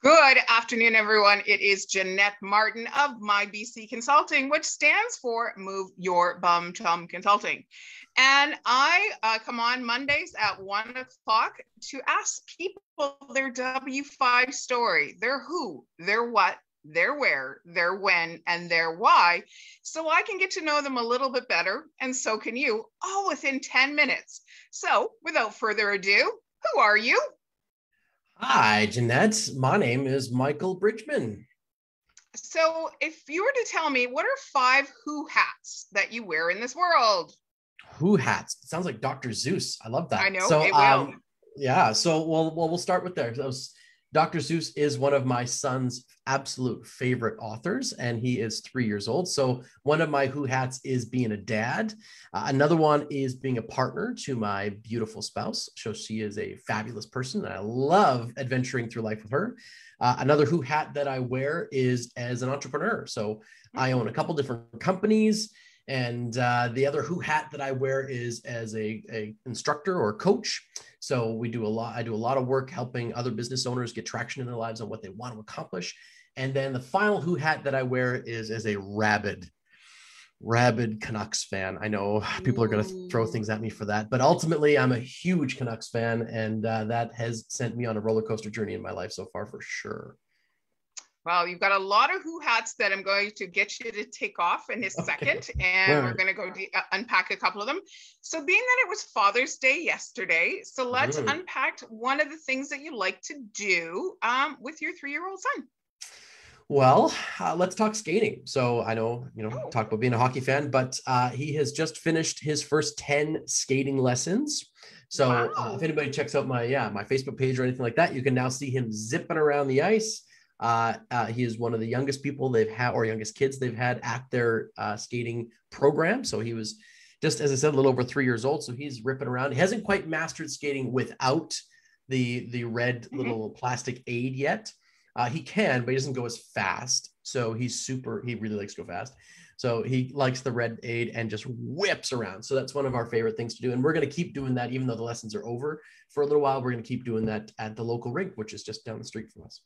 Good afternoon, everyone. It is Jeanette Martin of My BC Consulting, which stands for Move Your Bum Chum Consulting. And I come on Mondays at 1 o'clock to ask people their W5 story, their who, their what, their where, their when, and their why, so I can get to know them a little bit better, and so can you, all within 10 minutes. So without further ado, who are you? Hi, Jeanette. My name is Michael Bridgman. So if you were to tell me, what are 5 who hats that you wear in this world? Who hats? It sounds like Dr. Zeus. I love I that. know it will. Yeah. So we'll start with there. Dr. Zeus is one of my son's absolute favorite authors, and he is 3 years old. So one of my who hats is being a dad. Another one is being a partner to my beautiful spouse. So she is a fabulous person, and I love adventuring through life with her. Another who hat that I wear is as an entrepreneur. So I own a couple different companies. And the other who hat that I wear is as a instructor or coach. So I do a lot of work helping other business owners get traction in their lives on what they want to accomplish. And then the final who hat that I wear is as a rabid Canucks fan. I know people are going to throw things at me for that, but ultimately I'm a huge Canucks fan, and that has sent me on a roller coaster journey in my life so far, for sure. Well, you've got a lot of who hats that I'm going to get you to take off in a second, and we're going to go unpack a couple of them. So being that it was Father's Day yesterday, so let's unpack one of the things that you like to do with your 3-year-old son. Well, let's talk skating. So I know, talk about being a hockey fan, but he has just finished his first 10 skating lessons. So if anybody checks out my Facebook page or anything like that, you can now see him zipping around the ice. He is one of the youngest people they've had, or youngest kids they've had at their skating program. So he was just, as I said, a little over 3 years old. So he's ripping around. He hasn't quite mastered skating without the red little plastic aid yet. He can, but he doesn't go as fast. So he really likes to go fast. So he likes the red aid and just whips around. So that's one of our favorite things to do. And we're going to keep doing that, even though the lessons are over for a little while. We're going to keep doing that at the local rink, which is just down the street from us.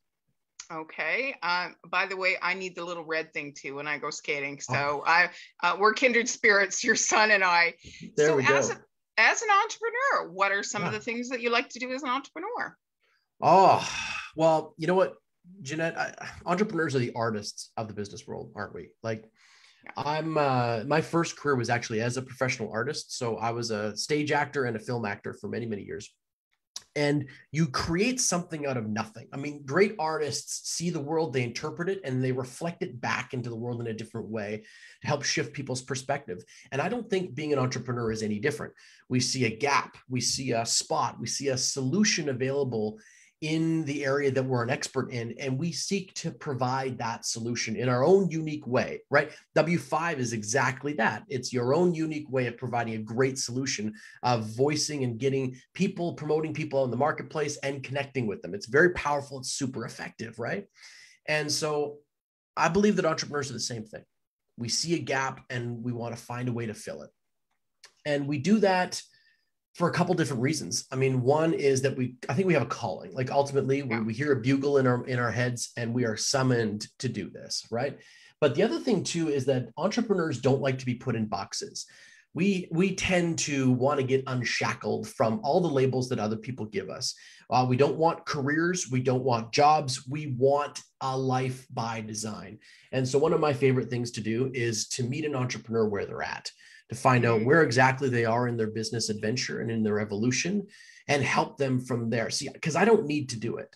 Okay. By the way, I need the little red thing too when I go skating. So we're kindred spirits, your son and I. There we go. As an entrepreneur, what are some of the things that you like to do as an entrepreneur? Oh, well, you know what, Jeanette, entrepreneurs are the artists of the business world, aren't we? Like, my first career was actually as a professional artist. So I was a stage actor and a film actor for many, many years. And you create something out of nothing. I mean, great artists see the world, they interpret it, and they reflect it back into the world in a different way to help shift people's perspective. And I don't think being an entrepreneur is any different. We see a gap, we see a spot, we see a solution available in the area that we're an expert in, and we seek to provide that solution in our own unique way, right? W5 is exactly that. It's your own unique way of providing a great solution of voicing and getting people, promoting people in the marketplace and connecting with them. It's very powerful. It's super effective, right? And so I believe that entrepreneurs are the same thing. We see a gap and we want to find a way to fill it. And we do that for a couple different reasons. I mean, one is that I think we have a calling. Like ultimately, we hear a bugle in our heads, and we are summoned to do this, right? But the other thing too is that entrepreneurs don't like to be put in boxes. We tend to want to get unshackled from all the labels that other people give us. We don't want careers. We don't want jobs. We want a life by design. And so one of my favorite things to do is to meet an entrepreneur where they're at, to find out where exactly they are in their business adventure and in their evolution, and help them from there. See, because I don't need to do it,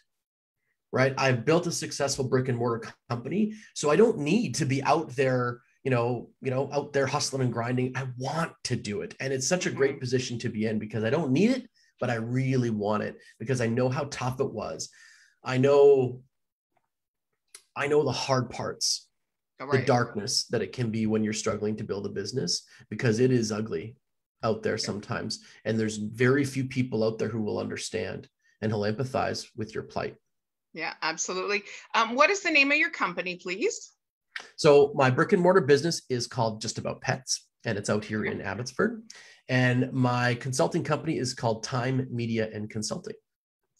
right? I've built a successful brick and mortar company, so I don't need to be out there, out there hustling and grinding. I want to do it. And it's such a great position to be in, because I don't need it, but I really want it, because I know how tough it was. I know the hard parts. The darkness that it can be when you're struggling to build a business, because it is ugly out there sometimes. And there's very few people out there who will understand and who'll empathize with your plight. Yeah, absolutely. What is the name of your company, please? So my brick and mortar business is called Just About Pets, and it's out here in Abbotsford. And my consulting company is called Time Media and Consulting.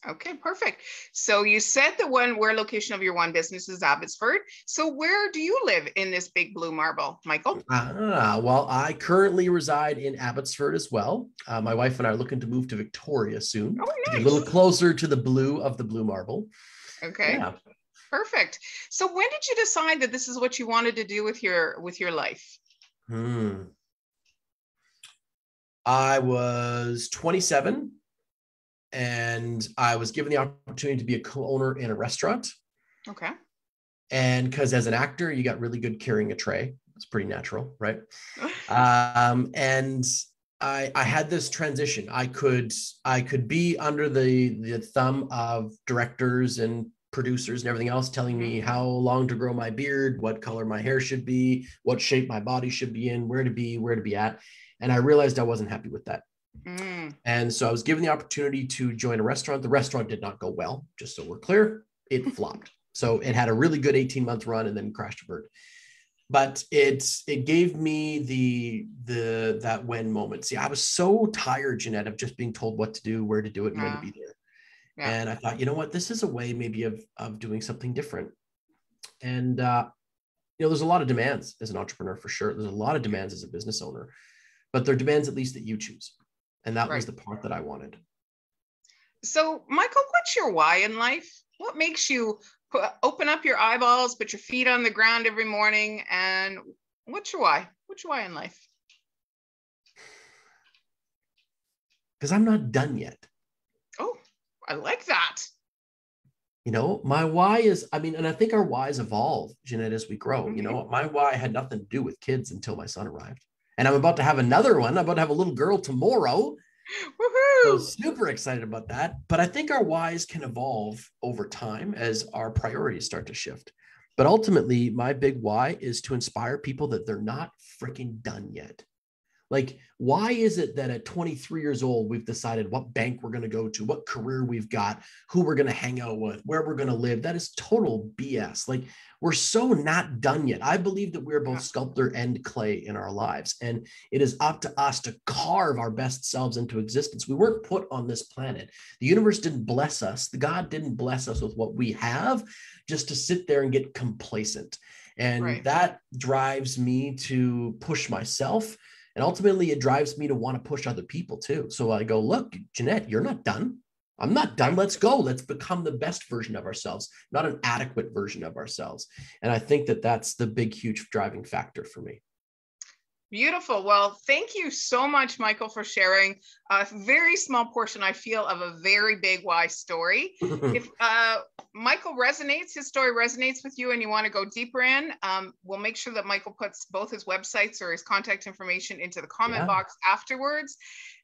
Okay, perfect. So you said the where location of your one business is Abbotsford. So where do you live in this big blue marble, Michael? Well, I currently reside in Abbotsford as well. My wife and I are looking to move to Victoria soon Oh, to get a little nice. closer to the blue of the blue marble. Okay, Yeah. perfect. So when did you decide that this is what you wanted to do with your life? I was 27 and I was given the opportunity to be a co-owner in a restaurant. Okay. And because as an actor, you got really good carrying a tray. It's pretty natural, right? And I had this transition. I could be under the thumb of directors and producers and everything else telling me how long to grow my beard, what color my hair should be, what shape my body should be in, where to be at. And I realized I wasn't happy with that. And so I was given the opportunity to join a restaurant. The restaurant did not go well, just so we're clear. It flopped. So it had a really good 18-month run and then crashed to burn. But it gave me that when moment. See, I was so tired, Jeanette, of just being told what to do, where to do it, and when to be there. Yeah. And I thought, you know what, this is a way maybe of doing something different. And there's a lot of demands as an entrepreneur for sure. There's a lot of demands as a business owner, but they're demands at least that you choose. And that was the part that I wanted. So, Michael, what's your why in life? What makes you open up your eyeballs, put your feet on the ground every morning? And what's your why? What's your why in life? Because I'm not done yet. Oh, I like that. My why is, and I think our whys evolve, Jeanette, as we grow. My why had nothing to do with kids until my son arrived. And I'm about to have another one. I'm about to have a little girl tomorrow. Woohoo! So super excited about that. But I think our whys can evolve over time as our priorities start to shift. But ultimately, my big why is to inspire people that they're not freaking done yet. Like, why is it that at 23 years old, we've decided what bank we're going to go to, what career we've got, who we're going to hang out with, where we're going to live? That is total BS. Like, we're so not done yet. I believe that we're both sculptor and clay in our lives. And it is up to us to carve our best selves into existence. We weren't put on this planet. The universe didn't bless us. The God didn't bless us with what we have just to sit there and get complacent. And that drives me to push myself. And ultimately, it drives me to want to push other people too. So I go, look, Jeanette, you're not done. I'm not done. Let's go. Let's become the best version of ourselves, not an adequate version of ourselves. And I think that that's the big, huge driving factor for me. Beautiful. Well, thank you so much, Michael, for sharing a very small portion, I feel, of a very big why story. If Michael his story resonates with you and you want to go deeper in, we'll make sure that Michael puts both his websites or his contact information into the comment box afterwards.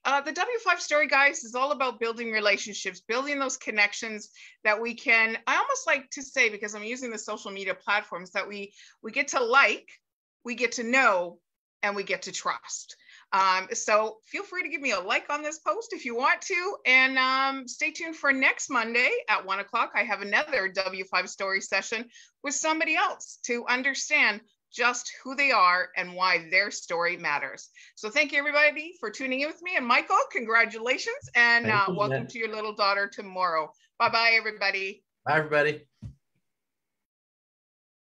The W5 story, guys, is all about building relationships, building those connections that we can, I almost like to say, because I'm using the social media platforms, that we get to like, we get to know, and we get to trust. So feel free to give me a like on this post if you want to, and stay tuned for next Monday at 1 o'clock. I have another W5 story session with somebody else to understand just who they are and why their story matters. So thank you, everybody, for tuning in with me. And Michael, congratulations, and welcome to your little daughter tomorrow. Bye-bye, everybody. Bye, everybody.